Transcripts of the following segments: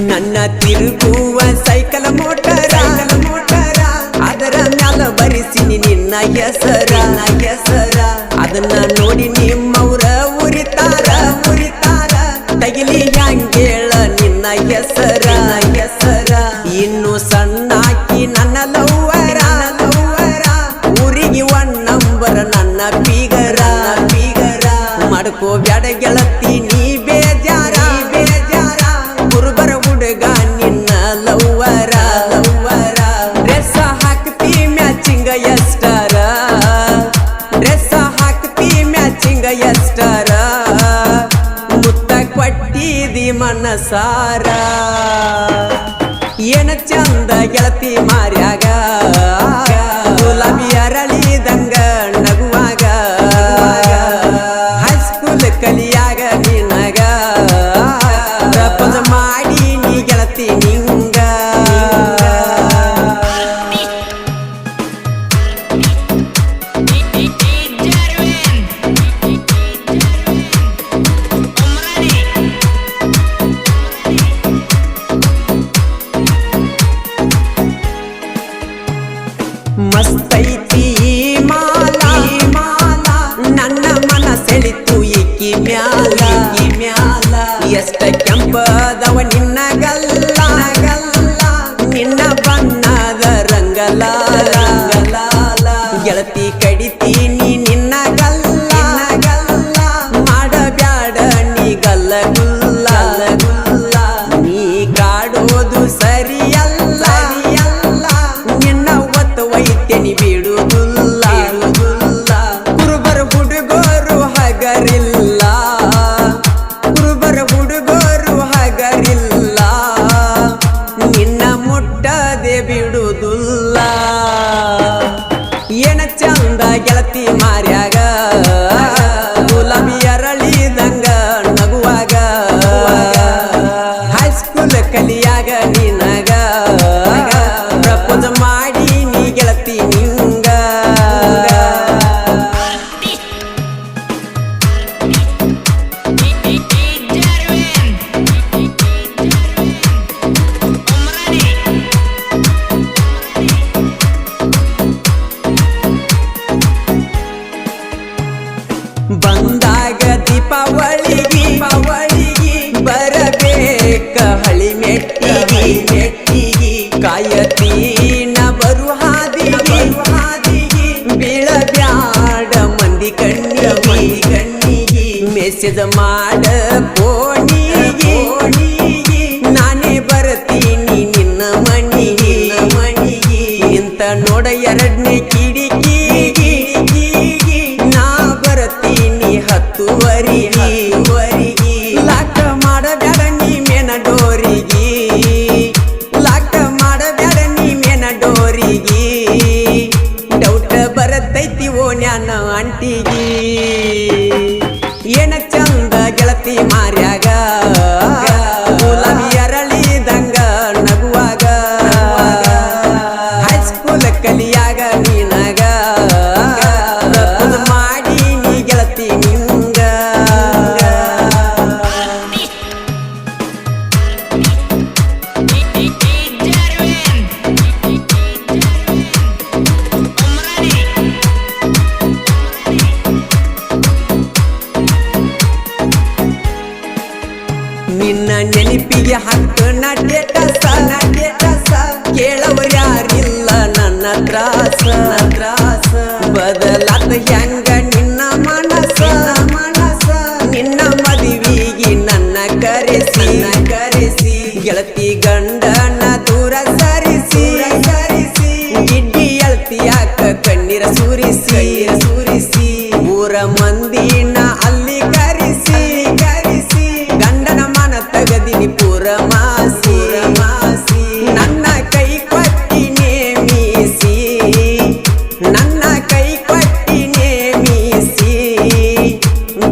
ನನ್ನ ತಿರುಗುವ cycle motor ಅದರ ಮ್ಯಾಲ ಬರಿಸಿನಿ ನಿನ್ನ ಹೆಸರ ಅದನ್ನ ನೋಡಿ ನಿಮ್ಮವ್ರ ಉರಿತಾರ ತಗಿಲಿ ಹ್ಯಾಂಗೇಳ ನಿನ್ನ ಹೆಸರ ಇನ್ನು ಸಣ್ಣಾಕಿ ನನ್ನ ಲವ್ವರ ಊರಿಗೆ 1 ನಂಬರ್ ನನ್ನ ಬೀಗರ ಮಾಡ್ಕೋ ಬ್ಯಾಡ ಗೆಳತಿ ನೀ ಬೇಜಾರ ಗುರುಬರ ಹುಡುಗ ನಿನ್ನ ಲವ್ವರ ಡ್ರೆಸ್ ಹಾಕ್ತಿ ಮ್ಯಾಚಿಂಗ ಎಷ್ಟರ ಮುತ್ತ ಕೊಟ್ಟಿದಿ ಮನಸಾರ ಏನ ಚಂದ ಗೆಳತಿ ಮಾರ್ಯಾಗ ಗುಲಾಬಿ ಅರಳಿದಂಗ ನಗುವಾಗ ಹೈಸ್ಕೂಲ್ ಕಲಿಯಾಗ ನಿನಗ ಪ್ರಪೋಸ್ ಮಾಡಿ ನೀ ಗೆಳತಿ ನಿಂಗ ಮಸ್ತೈತಿ ಮಾಲಾ ನನ್ನ ಮನ ಸೆಳಿತು ಈಕಿ ಮ್ಯಾಲ ಎಷ್ಟ ಕೆಂಪದವ ನಿನ್ನ ಗಲ್ಲ ನಿನ್ನ ಬಣ್ಣದ ರಂಗಲಾಲ ಗೆಳತಿ ಕಡಿತೀನಿ ನಿನ್ನ ಗಲ್ಲ ಮಾಡಬ್ಯಾಡ ನೀ ಗಲ್ಲ ಗುಲ್ಲ ನೀ ಕಾಡೋದು ಸರಿಯಲ್ಲ ನಿನ್ನ ಒತ್ತು ವೈದ್ಯನಿ ಬಿಡುವುದಿಲ್ಲ ಕುರುಬರ ಹುಡುಗರು ಹಗರಿಲ್ಲ ನಿನ್ನ ಮುಟ್ಟದೆ ಬಿಡುವುದಿಲ್ಲ ಏನ ಚಂದ ಗೆಳತಿ ಮಾರ್ಯಾಗ ಗುಲಾಬಿ ಅರಳಿದಂಗ ನಗುವಾಗ ಹೈಸ್ಕೂಲ್ ಕಲಿಯಾಗ ನಿನಗ ಪ್ರಪೋಸ್ ಮಾಡಿ ನೀ ಗೆಳತಿ ನಿಂಗ ಬಂದಾಗ ದೀಪಾವಳಿಗಿ ಬರಬೇಕ ಹಳಿ ಮೆಟ್ಟಿಗಿ ಕಾಯತೀನ ಬರು ಹಾದಿಗಿ ಬೀಳಬ್ಯಾಡ ಮಂದಿ ಕಣ್ಣಿಗಿ ಮೆಸೇಜ್ ಮಾಡ ಫೋನಿಗಿ ನಾನೇ ಬರ್ತೀನಿ ನಿನ್ನ ಮಣಿಗಿ ಇಂತ ನೋಡ 2ನೇ ಕಿಡಿಕಿಗಿ ನಾ ಬರ್ತೀನಿ 10ವರೆಗಿ ಲಾಕ ಮಾಡಬ್ಯಾಡ ನೀ ಮೇನ ಡೋರಿಗೆ ಡೌಟ್ ಬರತೈತಿ ಓಣ್ಯಾನ ಅಂಟಿಗಿ ಏನ ಚಂದ ಗೆಳತಿ ಮಾರ್ಯಾಗ ಗುಲಾಬಿ ಅರಳಿದಂಗ ನಗುವಾಗ ಹೈಸ್ಕೂಲ್ ಕಲಿಯಾಗ ನಿನಗ ಪ್ರಪೋಸ್ ಮಾಡಿ ನೀ ಗೆಳತಿ ನಿಂಗ ನಿನ್ನ ನೆನಪಿಗೆ ಹಕ್ಕನ ಟೇಟಸ ಕೇಳವರ್ಯಾರಿಲ್ಲ ನನ್ನ ತ್ರಾಸ ಬದಲಾತ ಹೆಂಗ ನಿನ್ನ ಮನಸ ನಿನ್ನ ಮದುವಿಗೆ ನನ್ನ ಕರೆಸಿ ಗೆಳತಿ ಗಂಡನ ದೂರ ಸರಿಸಿ ಗಿಡ್ಡಿ ಅಳ್ತಿಯಾಕ ಕಣ್ಣೀರ ಸುರಿಸಿ ಊರ ಮಂದಿನ ಅಲ್ಲಿ ಕರಿಸಿ ಗಂಡನ ಮನ ತಗದಿನಿ ಪೂರ ಮಾಸಿ ನನ್ನ ಕೈ ಕೊಟ್ಟಿ ನೇಮಿಸಿ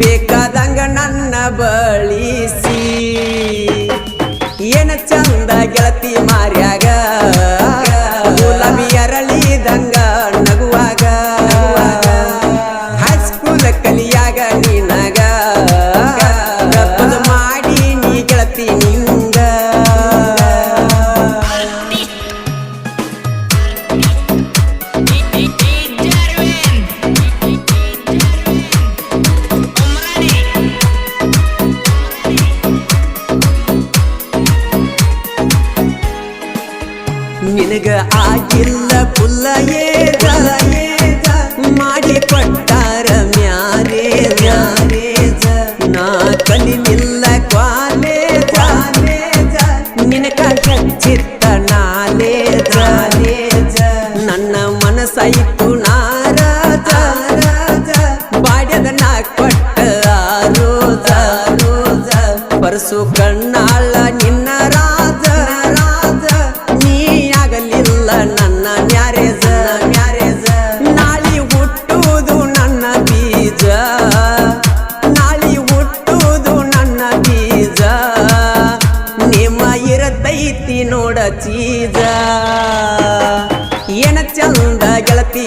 ಬೇಕಾದಂಗ ನನ್ನ ಬಳಿಸಿ ಏನ ಚಂದ ಗೆಳತಿ ಮಾರ್ಯಾಗ ಗುಲಾಬಿ ಅರಳಿದಂಗ ನಗುವಾಗ ಹೈಸ್ಕೂಲ್ ಆಗಿಲ್ಲ ಪುಲ್ಲ ಏಜ ಮಾಡಿ ಕೊಟ್ಟಾರ ಮ್ಯಾರೇಜ ನಾ ಕಲಿಲಿಲ್ಲ ಕಾಲೇಜ ನಿನಕ ಹಚ್ಚಿತ್ತ ನಾಲೇಜ ನನ್ನ ಮನಸ್ಸಾಯಿತು ನಾರಾಜ ಬಾಡ್ಯದ ನಾ ಕೊಟ್ಟ ರೋಜ ಪರಸು ಕಣ್ಣಾಳ ನಿನ್ನ ರಾಜ ನೀ ಆಗಲಿಲ್ಲ ನನ್ನ ಮ್ಯಾರೇಜ ನಾಳಿ ಹುಟ್ಟುವುದು ನನ್ನ ಬೀಜ ನಾಳಿ ಹುಟ್ಟುವುದು ನನ್ನ ಬೀಜ ನಿಮ್ಮ ಇರತೈತಿ ನೋಡ ಚೀಜ ಏನ ಚಂದ ಗೆಳತಿ